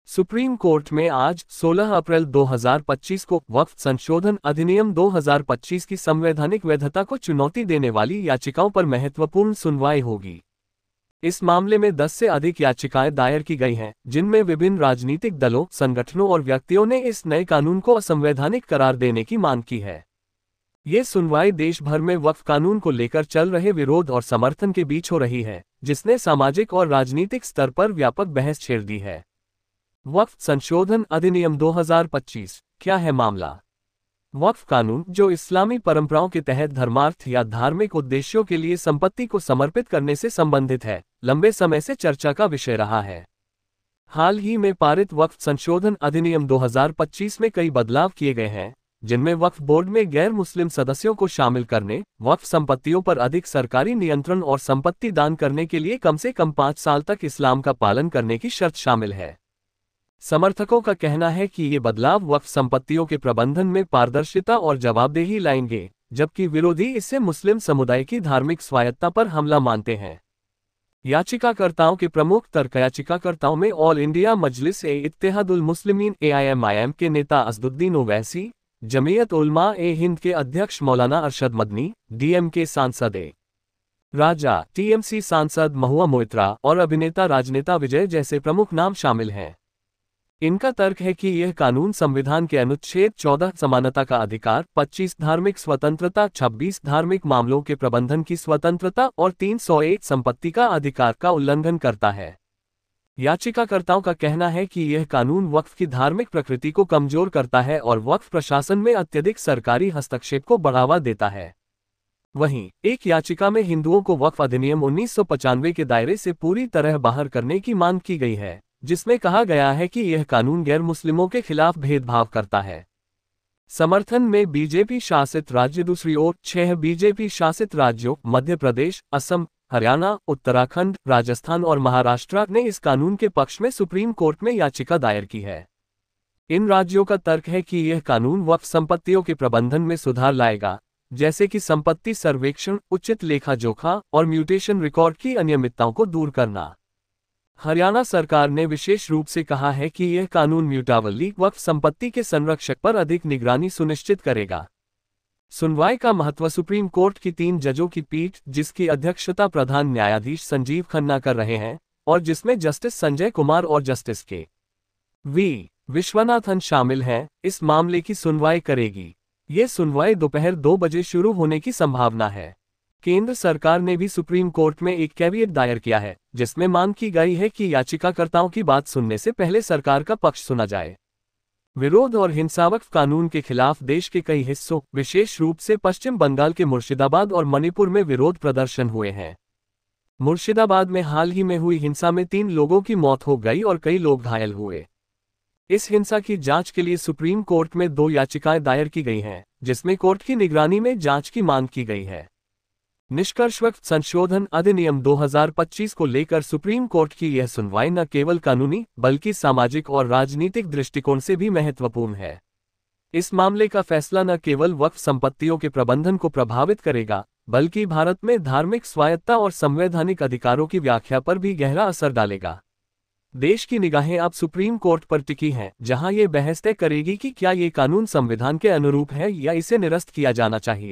Supreme court में आज 16 अप्रैल 2025 को वक्फ संशोधन अधिनियम 2025 की संवैधानिक वैधता को चुनौती देने वाली याचिकाओं पर महत्वपूर्ण सुनवाई होगी। इस मामले में 10 से अधिक याचिकाएं दायर की गई हैं, जिनमें विभिन्न राजनीतिक दलों, संगठनों और व्यक्तियों ने इस नए कानून को असंवैधानिक करार देने की मांग की है। ये सुनवाई देश भर में वक्फ कानून को लेकर चल रहे विरोध और समर्थन के बीच हो रही है, जिसने सामाजिक और राजनीतिक स्तर पर व्यापक बहस छेड़ दी है। वक्फ संशोधन अधिनियम 2025 क्या है मामला? वक्फ कानून, जो इस्लामी परंपराओं के तहत धर्मार्थ या धार्मिक उद्देश्यों के लिए संपत्ति को समर्पित करने से संबंधित है, लंबे समय से चर्चा का विषय रहा है। हाल ही में पारित वक्फ संशोधन अधिनियम 2025 में कई बदलाव किए गए हैं, जिनमें वक्फ बोर्ड में गैर मुस्लिम सदस्यों को शामिल करने, वक्फ संपत्तियों पर अधिक सरकारी नियंत्रण और संपत्ति दान करने के लिए कम से कम 5 साल तक इस्लाम का पालन करने की शर्त शामिल है। समर्थकों का कहना है कि ये बदलाव वक्फ संपत्तियों के प्रबंधन में पारदर्शिता और जवाबदेही लाएंगे, जबकि विरोधी इसे मुस्लिम समुदाय की धार्मिक स्वायत्तता पर हमला मानते हैं। याचिकाकर्ताओं के प्रमुख तर्क याचिकाकर्ताओं में ऑल इंडिया मजलिस ए इत्तेहादुल मुस्लिमीन AIMIM के नेता असदुद्दीन ओवैसी, जमीयत उलमा ए हिंद के अध्यक्ष मौलाना अरशद मदनी, DMK सांसद ए राजा, TMC सांसद महुआ मोइत्रा और अभिनेता राजनेता विजय जैसे प्रमुख नाम शामिल हैं। इनका तर्क है कि यह कानून संविधान के अनुच्छेद 14 समानता का अधिकार, 25 धार्मिक स्वतंत्रता, 26 धार्मिक मामलों के प्रबंधन की स्वतंत्रता और 301 संपत्ति का अधिकार का उल्लंघन करता है। याचिकाकर्ताओं का कहना है कि यह कानून वक्फ की धार्मिक प्रकृति को कमजोर करता है और वक्फ प्रशासन में अत्यधिक सरकारी हस्तक्षेप को बढ़ावा देता है। वहीं एक याचिका में हिंदुओं को वक्फ अधिनियम 1995 के दायरे से पूरी तरह बाहर करने की मांग की गई है, जिसमें कहा गया है कि यह कानून गैर मुस्लिमों के खिलाफ भेदभाव करता है। समर्थन में बीजेपी शासित राज्य। दूसरी ओर 6 बीजेपी शासित राज्यों मध्य प्रदेश, असम, हरियाणा, उत्तराखंड, राजस्थान और महाराष्ट्र ने इस कानून के पक्ष में सुप्रीम कोर्ट में याचिका दायर की है। इन राज्यों का तर्क है कि यह कानून वक्फ संपत्तियों के प्रबंधन में सुधार लाएगा, जैसे कि संपत्ति सर्वेक्षण, उचित लेखा जोखा और म्यूटेशन रिकॉर्ड की अनियमितताओं को दूर करना। हरियाणा सरकार ने विशेष रूप से कहा है कि यह कानून म्यूटावली वक्फ संपत्ति के संरक्षक पर अधिक निगरानी सुनिश्चित करेगा। सुनवाई का महत्व सुप्रीम कोर्ट की 3 जजों की पीठ, जिसकी अध्यक्षता प्रधान न्यायाधीश संजीव खन्ना कर रहे हैं और जिसमें जस्टिस संजय कुमार और जस्टिस के.वी. विश्वनाथन शामिल हैं, इस मामले की सुनवाई करेगी। ये सुनवाई दोपहर 2 बजे शुरू होने की संभावना है। केंद्र सरकार ने भी सुप्रीम कोर्ट में एक कैविएट दायर किया है, जिसमें मांग की गई है कि याचिकाकर्ताओं की बात सुनने से पहले सरकार का पक्ष सुना जाए। विरोध और हिंसा वक्फ कानून के खिलाफ देश के कई हिस्सों, विशेष रूप से पश्चिम बंगाल के मुर्शिदाबाद और मणिपुर में विरोध प्रदर्शन हुए हैं। मुर्शिदाबाद में हाल ही में हुई हिंसा में 3 लोगों की मौत हो गई और कई लोग घायल हुए। इस हिंसा की जांच के लिए सुप्रीम कोर्ट में 2 याचिकाएं दायर की गई हैं, जिसमें कोर्ट की निगरानी में जांच की मांग की गई है। निष्कर्ष वक्फ संशोधन अधिनियम 2025 को लेकर सुप्रीम कोर्ट की यह सुनवाई न केवल कानूनी बल्कि सामाजिक और राजनीतिक दृष्टिकोण से भी महत्वपूर्ण है। इस मामले का फैसला न केवल वक्फ संपत्तियों के प्रबंधन को प्रभावित करेगा, बल्कि भारत में धार्मिक स्वायत्तता और संवैधानिक अधिकारों की व्याख्या पर भी गहरा असर डालेगा। देश की निगाहें अब सुप्रीम कोर्ट पर टिकी हैं, जहां ये बहस तय करेगी कि क्या ये कानून संविधान के अनुरूप है या इसे निरस्त किया जाना चाहिए।